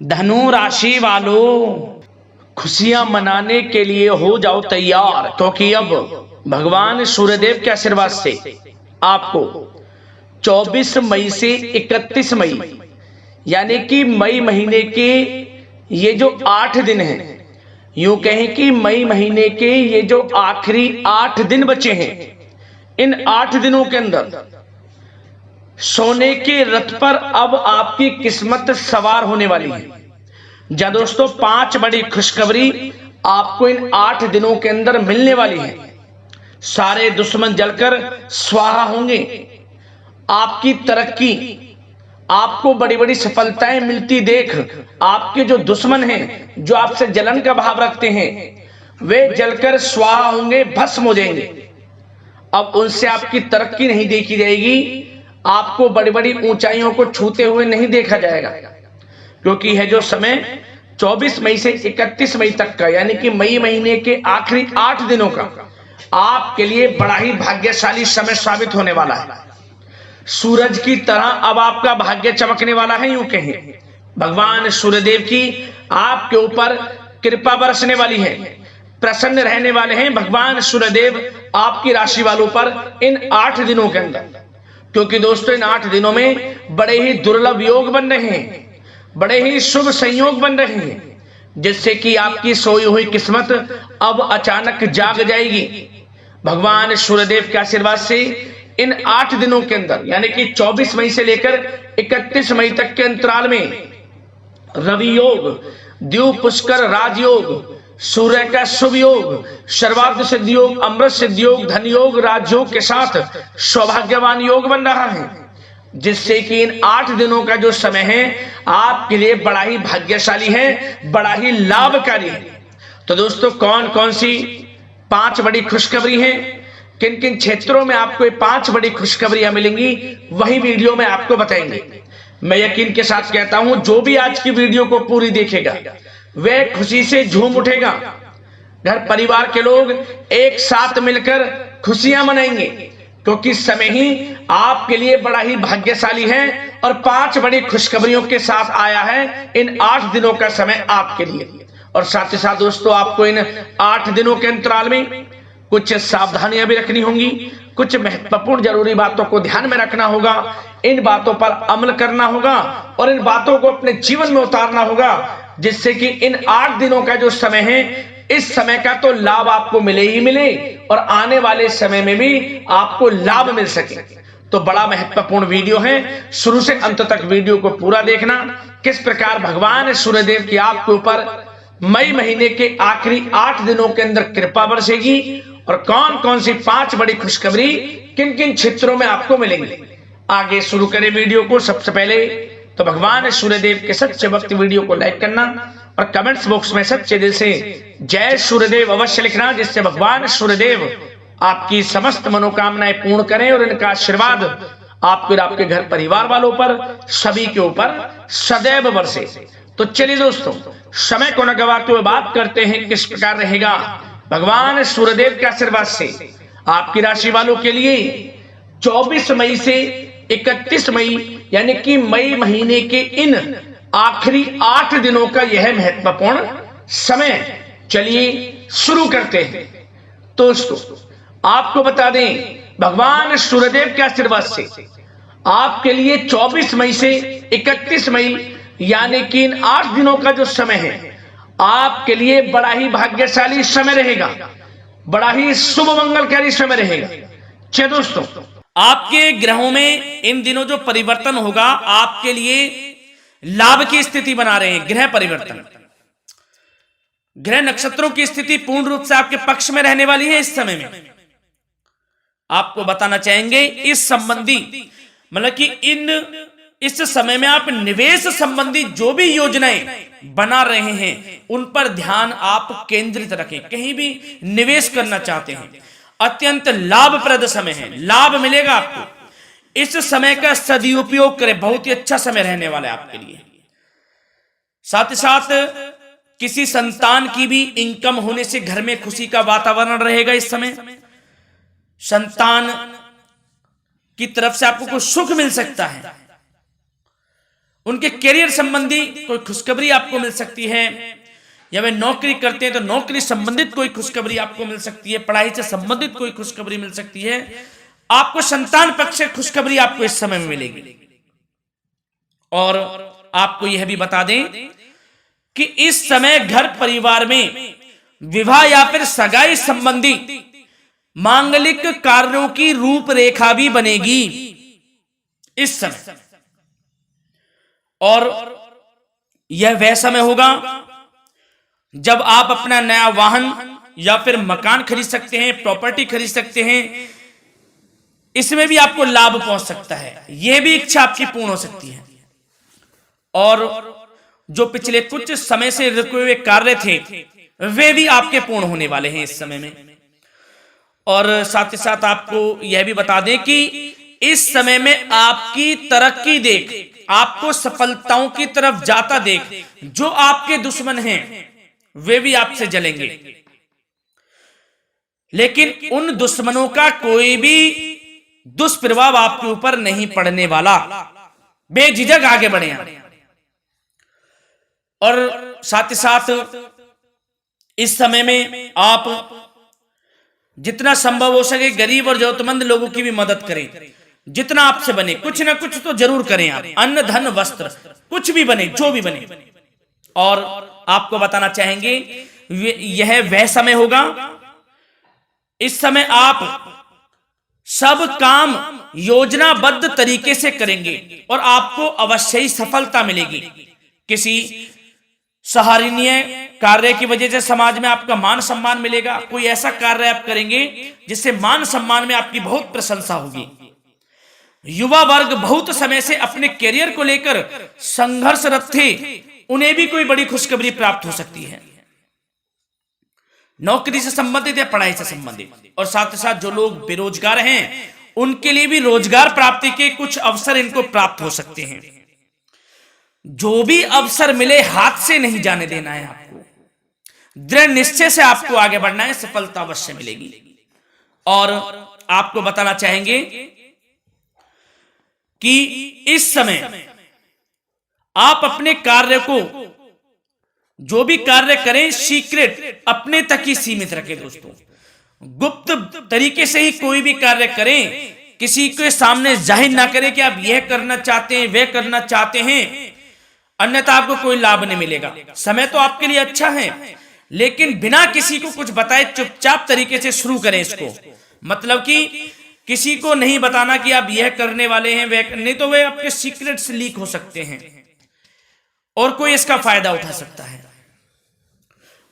धनु राशि वालों, खुशियां मनाने के लिए हो जाओ तैयार, क्योंकि अब भगवान सूर्यदेव के आशीर्वाद से आपको 24 मई से 31 मई यानी कि मई महीने के ये जो 8 दिन हैं, यूं कहें कि मई महीने के ये जो आखिरी 8 दिन बचे हैं, इन 8 दिनों के अंदर सोने के रथ पर अब आपकी किस्मत सवार होने वाली है। जा दोस्तों, 5 बड़ी खुशखबरी आपको इन 8 दिनों के अंदर मिलने वाली है। सारे दुश्मन जलकर स्वाहा होंगे। आपकी तरक्की, आपको बड़ी बड़ी सफलताएं मिलती देख आपके जो दुश्मन हैं, जो आपसे जलन का भाव रखते हैं, वे जलकर स्वाहा होंगे, भस्म हो जाएंगे। अब उनसे आपकी तरक्की नहीं देखी जाएगी, आपको बड़ी बड़ी ऊंचाइयों को छूते हुए नहीं देखा जाएगा, क्योंकि है जो समय 24 मई से 31 मई तक का, यानी कि मई महीने के आखिरी 8 दिनों का आपके लिए बड़ा ही भाग्यशाली समय साबित होने वाला है। सूरज की तरह अब आपका भाग्य चमकने वाला है। यूं कहें, भगवान सूर्यदेव की आपके ऊपर कृपा बरसने वाली है, प्रसन्न रहने वाले हैं भगवान सूर्यदेव आपकी राशि वालों पर इन 8 दिनों के अंदर। क्योंकि दोस्तों, इन 8 दिनों में बड़े ही दुर्लभ योग बन रहे हैं, बड़े ही शुभ संयोग बन रहे हैं, जिससे कि आपकी सोई हुई किस्मत अब अचानक जाग जाएगी। भगवान सूर्यदेव के आशीर्वाद से इन 8 दिनों के अंदर, यानी कि 24 मई से लेकर 31 मई तक के अंतराल में रवि योग, द्यू पुष्कर राजयोग, सूर्य का शुभ योग, सर्वार्थ सिद्ध योग, अमृत सिद्ध योग, धन योग, राजयोग के साथ सौभाग्यवान योग बन रहा है, जिससे कि इन 8 दिनों का जो समय है आपके लिए बड़ा ही भाग्यशाली है, बड़ा ही लाभकारी है। तो दोस्तों, कौन कौन सी 5 बड़ी खुशखबरी हैं, किन किन क्षेत्रों में आपको ये 5 बड़ी खुशखबरियां मिलेंगी, वही वीडियो में आपको बताएंगे। मैं यकीन के साथ कहता हूं, जो भी आज की वीडियो को पूरी देखेगा वह खुशी से झूम उठेगा। घर परिवार के लोग एक साथ मिलकर खुशियां मनाएंगे, क्योंकि समय ही आपके लिए बड़ा ही भाग्यशाली है और 5 बड़ी खुशखबरियों के साथ आया है इन 8 दिनों का समय आपके लिए। और साथ ही साथ दोस्तों, आपको इन 8 दिनों के अंतराल में कुछ सावधानियां भी रखनी होंगी, कुछ महत्वपूर्ण जरूरी बातों को ध्यान में रखना होगा, इन बातों पर अमल करना होगा और इन बातों को अपने जीवन में उतारना होगा, जिससे कि इन 8 दिनों का जो समय है, इस समय का तो लाभ आपको मिले ही मिले और आने वाले समय में भी आपको लाभ मिल सके। तो बड़ा महत्वपूर्ण वीडियो है, शुरू से अंत तक वीडियो को पूरा देखना। किस प्रकार भगवान सूर्यदेव की आपके ऊपर मई महीने के आखिरी 8 दिनों के अंदर कृपा बरसेगी और कौन कौन सी 5 बड़ी खुशखबरी किन किन क्षेत्रों में आपको मिलेंगी। आगे शुरू करें वीडियो को। सबसे पहले तो भगवान सूर्यदेव के सच्चे भक्त वीडियो को लाइक करना और कमेंट्स बॉक्स में सच्चे दिल से जय सूर्यदेव अवश्य लिखना, जिससे भगवान सूर्यदेव आपकी समस्त मनोकामनाएं पूर्ण करें और इनका आशीर्वाद आपके और आपके घर परिवार वालों पर, सभी के ऊपर सदैव बरसे। तो चलिए दोस्तों, समय को न गवाते हुए बात करते हैं किस प्रकार रहेगा भगवान सूर्यदेव के आशीर्वाद से आपकी राशि वालों के लिए 24 मई से 31 मई यानी कि मई महीने के इन आखिरी 8 दिनों का यह महत्वपूर्ण समय। चलिए शुरू करते हैं। दोस्तों, आपको बता दें, भगवान सूर्यदेव के आशीर्वाद से आपके लिए 24 मई से 31 मई यानी कि इन 8 दिनों का जो समय है आपके लिए बड़ा ही भाग्यशाली समय रहेगा, बड़ा ही शुभ मंगलकारी समय रहेगा। चलिए दोस्तों, आपके ग्रहों में इन दिनों जो परिवर्तन होगा आपके लिए लाभ की स्थिति बना रहे हैं। ग्रह परिवर्तन, ग्रह नक्षत्रों की स्थिति पूर्ण रूप से आपके पक्ष में रहने वाली है। इस समय में आपको बताना चाहेंगे इस संबंधी, मतलब कि इस समय में आप निवेश संबंधी जो भी योजनाएं बना रहे हैं उन पर ध्यान आप केंद्रित रखें। कहीं भी निवेश करना चाहते हैं, अत्यंत लाभप्रद समय है, लाभ मिलेगा आपको। इस समय का सदुपयोग करें, बहुत ही अच्छा समय रहने वाला है आपके लिए। साथ ही साथ किसी संतान की भी इनकम होने से घर में खुशी का वातावरण रहेगा। इस समय संतान की तरफ से आपको कुछ सुख मिल सकता है उनके करियर संबंधी कोई खुशखबरी आपको मिल सकती है, या वे नौकरी करते हैं तो नौकरी संबंधित कोई खुशखबरी आपको मिल सकती है, पढ़ाई से संबंधित कोई खुशखबरी मिल सकती है। आपको संतान पक्ष से खुशखबरी आपको इस समय में मिलेगी। और आपको यह भी बता दें कि इस समय घर परिवार में विवाह या फिर सगाई संबंधी मांगलिक कार्यों की रूपरेखा भी बनेगी इस समय। और यह वह समय होगा जब आप अपना नया वाहन या फिर मकान खरीद सकते हैं, प्रॉपर्टी खरीद सकते हैं। इसमें भी आपको लाभ पहुंच सकता है, यह भी इच्छा आपकी पूर्ण हो सकती है। और जो पिछले कुछ समय से रुके हुए कार्य थे वे भी आपके पूर्ण होने वाले हैं इस समय में। और साथ ही साथ आपको यह भी बता दें कि इस समय में आपकी तरक्की देख, आपको सफलताओं की तरफ जाता देख जो आपके दुश्मन हैं वे भी आपसे जलेंगे, लेकिन उन दुश्मनों का कोई भी दुष्प्रभाव आपके ऊपर नहीं पड़ने वाला। बेझिझक आगे बढ़े आप। और साथ ही साथ इस समय में आप जितना संभव हो सके गरीब और जरूरतमंद लोगों की भी मदद करें। जितना आपसे बने कुछ ना कुछ तो जरूर करें आप, अन्न धन वस्त्र कुछ भी बने, जो भी बने। और आपको बताना चाहेंगे यह वह समय होगा, इस समय आप सब काम योजनाबद्ध तरीके से करेंगे और आपको अवश्य ही सफलता मिलेगी। किसी सराहनीय कार्य की वजह से समाज में आपका मान सम्मान मिलेगा। कोई ऐसा कार्य आप करेंगे जिससे मान सम्मान में आपकी बहुत प्रशंसा होगी। युवा वर्ग बहुत समय से अपने करियर को लेकर संघर्षरत थे, उन्हें भी कोई बड़ी खुशखबरी प्राप्त हो सकती है, नौकरी से संबंधित या पढ़ाई से संबंधित। और साथ ही साथ जो लोग बेरोजगार हैं उनके लिए भी रोजगार प्राप्ति के कुछ अवसर इनको प्राप्त हो सकते हैं। जो भी अवसर मिले हाथ से नहीं जाने देना है आपको, दृढ़ निश्चय से आपको आगे बढ़ना है, सफलता अवश्य मिलेगी। और आपको बताना चाहेंगे कि इस समय आप अपने कार्य को, जो भी कार्य करें, सीक्रेट अपने तक ही सीमित रखें दोस्तों। गुप्त तरीके से ही कोई भी कार्य करें, किसी के सामने जाहिर ना करें कि आप यह करना चाहते हैं, वह करना चाहते हैं, अन्यथा आपको कोई लाभ नहीं मिलेगा। समय तो आपके लिए अच्छा है, लेकिन बिना किसी को कुछ बताए चुपचाप तरीके से शुरू करें इसको। मतलब कि किसी को नहीं बताना कि आप यह करने वाले हैं, वह नहीं तो वे आपके सीक्रेट्स लीक हो सकते हैं और कोई इसका फायदा उठा सकता है।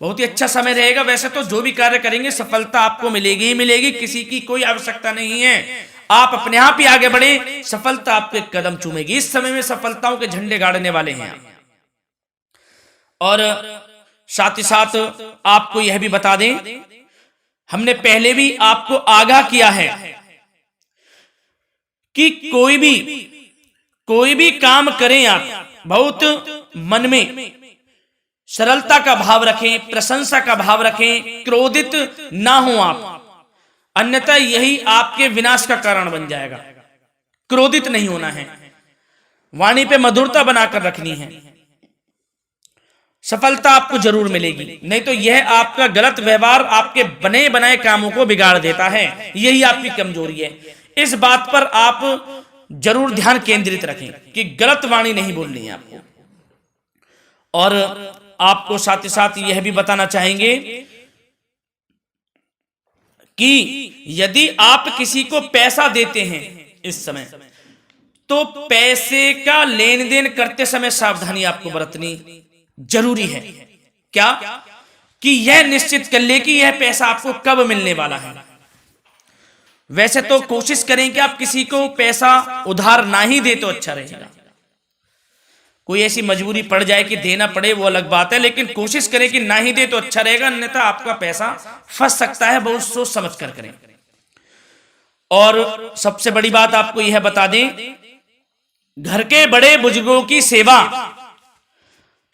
बहुत ही अच्छा समय रहेगा। वैसे तो जो भी कार्य करेंगे सफलता आपको मिलेगी ही मिलेगी, किसी की कोई आवश्यकता नहीं है। आप अपने आप ही आगे बढ़े, सफलता आपके कदम चूमेगी। इस समय में सफलताओं के झंडे गाड़ने वाले हैं। और साथ ही साथ आपको यह भी बता दें, हमने पहले भी आपको आगाह किया है कि कोई भी काम करें आप बहुत मन में सरलता का भाव रखें, प्रशंसा का भाव रखें, क्रोधित ना हो आप, अन्यथा यही आपके विनाश का कारण बन जाएगा। क्रोधित नहीं होना है, वाणी पे मधुरता बनाकर रखनी है, सफलता आपको जरूर मिलेगी। नहीं तो यह आपका गलत व्यवहार आपके बने बनाए कामों को बिगाड़ देता है, यही आपकी कमजोरी है। इस बात पर आप जरूर ध्यान केंद्रित रखें कि गलत वाणी नहीं बोलनी है आपको। और आपको साथ ही साथ यह भी बताना चाहेंगे कि यदि आप किसी को पैसा देते हैं इस समय, तो पैसे का लेन देन करते समय सावधानी आपको बरतनी जरूरी है। क्या कि यह निश्चित कर ले कि यह पैसा आपको कब मिलने वाला है। वैसे तो कोशिश करें कि आप किसी को पैसा उधार ना ही दे तो अच्छा रहेगा। कोई ऐसी मजबूरी पड़ जाए कि देना पड़े वो अलग बात है, लेकिन कोशिश करें कि ना ही दे तो अच्छा रहेगा, अन्यथा आपका पैसा फंस सकता है। बहुत सोच समझ कर करें। और सबसे बड़ी बात आपको यह बता दें, घर के बड़े बुजुर्गों की सेवा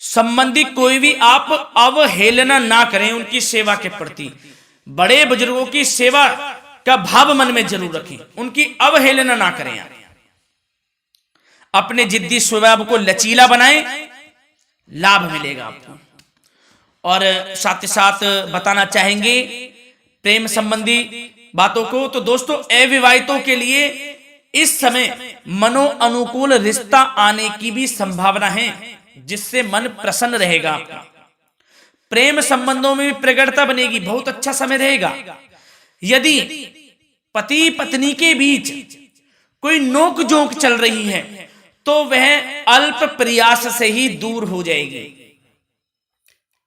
संबंधी कोई भी आप अवहेलना ना करें। उनकी सेवा के प्रति बड़े बुजुर्गों की सेवा का भाव मन में जरूर रखें, उनकी अवहेलना ना करें। अपने जिद्दी स्वभाव को लचीला बनाएं, लाभ मिलेगा आपको। और साथ ही साथ बताना चाहेंगे प्रेम संबंधी बातों को, तो दोस्तों अविवाहितों के लिए इस समय मनो अनुकूल रिश्ता आने की भी संभावना है, जिससे मन प्रसन्न रहेगा आपका। प्रेम संबंधों में भी प्रगाढ़ता बनेगी, बहुत अच्छा समय रहेगा। यदि पति पत्नी के बीच कोई नोक झोंक चल रही है तो वह अल्प प्रयास से ही दूर हो जाएगी।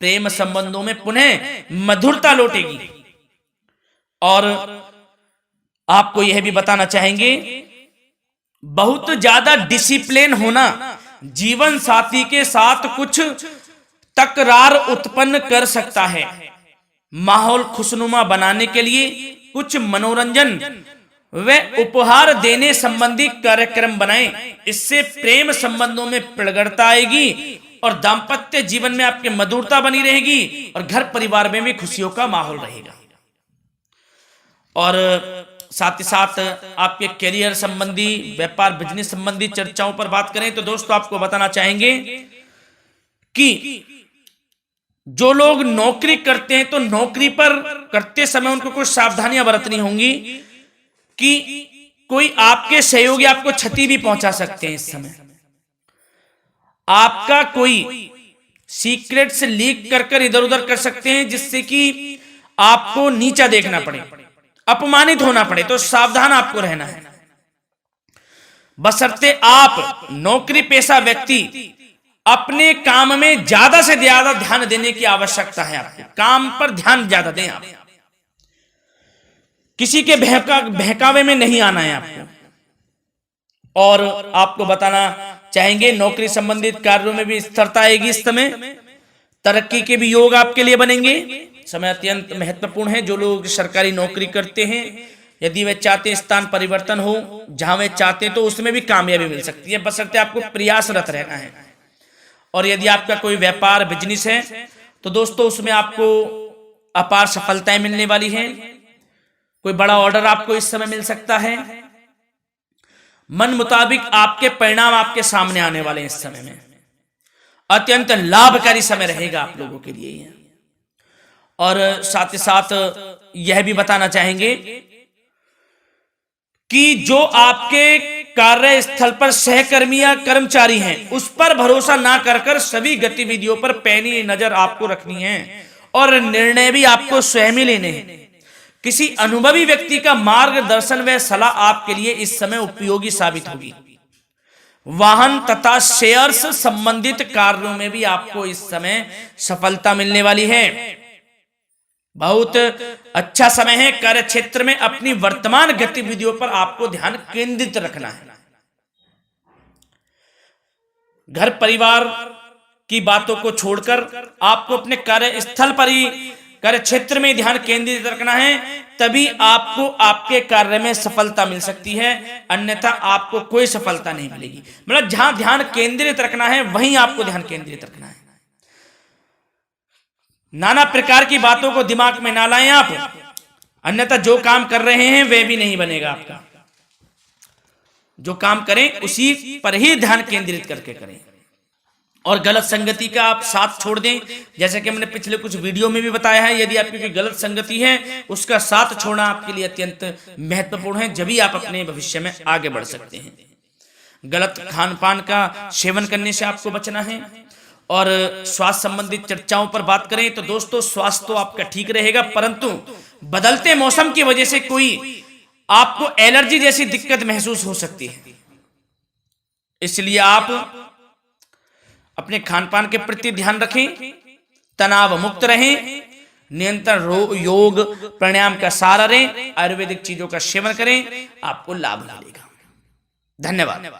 प्रेम संबंधों में पुनः मधुरता लौटेगी। और आपको यह भी बताना चाहेंगे, बहुत ज्यादा डिसिप्लिन होना जीवन साथी के साथ कुछ तकरार उत्पन्न कर सकता है। माहौल खुशनुमा बनाने के लिए कुछ मनोरंजन व उपहार देने संबंधी कार्यक्रम बनाएं। इससे प्रेम संबंधों में प्रगाढ़ता आएगी और दाम्पत्य जीवन में आपकी मधुरता बनी रहेगी और घर परिवार में भी खुशियों का माहौल रहेगा। और साथ ही साथ आपके करियर संबंधी, व्यापार बिजनेस संबंधी चर्चाओं पर बात करें तो दोस्तों आपको बताना चाहेंगे कि जो लोग नौकरी करते हैं तो नौकरी पर करते समय उनको कुछ सावधानियां बरतनी होंगी कि कोई आपके सहयोगी आपको क्षति भी पहुंचा सकते हैं। इस समय आपका कोई सीक्रेट्स लीक कर इधर उधर कर सकते हैं, जिससे कि आपको नीचा देखना पड़े, अपमानित होना पड़े। तो सावधान आपको रहना है। बशर्ते आप नौकरी पेशा व्यक्ति अपने काम में ज्यादा से ज्यादा ध्यान देने की आवश्यकता है। आपको काम पर ध्यान ज्यादा दें। आप किसी के बहकावे में नहीं आना है आपको। और आपको बताना चाहेंगे नौकरी संबंधित कार्यों में भी स्थिरता आएगी। इस समय तरक्की के भी योग आपके लिए बनेंगे। समय अत्यंत महत्वपूर्ण है। जो लोग सरकारी नौकरी करते हैं, यदि वे चाहते हैं स्थान परिवर्तन हो, जहां वे चाहते हैं तो उसमें भी कामयाबी मिल सकती है, बशर्ते आपको प्रयासरत रहना है। और यदि आपका कोई व्यापार बिजनेस है तो दोस्तों उसमें आपको अपार सफलताएं मिलने वाली हैं। कोई बड़ा ऑर्डर आपको इस समय मिल सकता है। मन मुताबिक आपके परिणाम आपके सामने आने वाले हैं। इस समय में अत्यंत लाभकारी समय रहेगा आप लोगों के लिए। और साथ ही साथ यह भी बताना चाहेंगे कि जो आपके कार्यस्थल पर सहकर्मी या कर्मचारी हैं, उस पर भरोसा ना कर सभी गतिविधियों पर पैनी नजर आपको रखनी है और निर्णय भी आपको स्वयं ही लेने हैं। किसी अनुभवी व्यक्ति का मार्गदर्शन व सलाह आपके लिए इस समय उपयोगी साबित होगी। वाहन तथा शेयर्स संबंधित कार्यों में भी आपको इस समय सफलता मिलने वाली है। बहुत अच्छा समय है। कार्य क्षेत्र में अपनी वर्तमान गतिविधियों पर आपको ध्यान केंद्रित रखना है। घर परिवार की बातों को छोड़कर आपको अपने कार्यस्थल पर ही, कार्य क्षेत्र में ध्यान केंद्रित रखना है, तभी आपको आपके कार्य में सफलता मिल सकती है, अन्यथा आपको कोई सफलता नहीं मिलेगी। मतलब जहां ध्यान केंद्रित रखना है वहीं आपको ध्यान केंद्रित रखना है। नाना प्रकार की बातों को दिमाग में ना लाएं आप, अन्यथा जो काम कर रहे हैं वह भी नहीं बनेगा आपका। जो काम करें उसी पर ही ध्यान केंद्रित करके करें। और गलत संगति का आप साथ छोड़ दें। जैसे कि हमने पिछले कुछ वीडियो में भी बताया है, यदि आपकी कोई गलत संगति है उसका साथ छोड़ना आपके लिए अत्यंत महत्वपूर्ण है, जब भी आप अपने भविष्य में आगे बढ़ सकते हैं। गलत खान पान का सेवन करने से आपको बचना है। और स्वास्थ्य संबंधित चर्चाओं पर बात करें तो दोस्तों स्वास्थ्य तो आपका ठीक रहेगा, परंतु बदलते मौसम की वजह से कोई आपको एलर्जी जैसी दिक्कत महसूस हो सकती है। इसलिए आप अपने खान पान के प्रति ध्यान रखें, तनाव मुक्त रहें, नियंत्रण योग प्राणायाम का सहारा लें, आयुर्वेदिक चीजों का सेवन करें, आपको लाभ मिलेगा। धन्यवाद।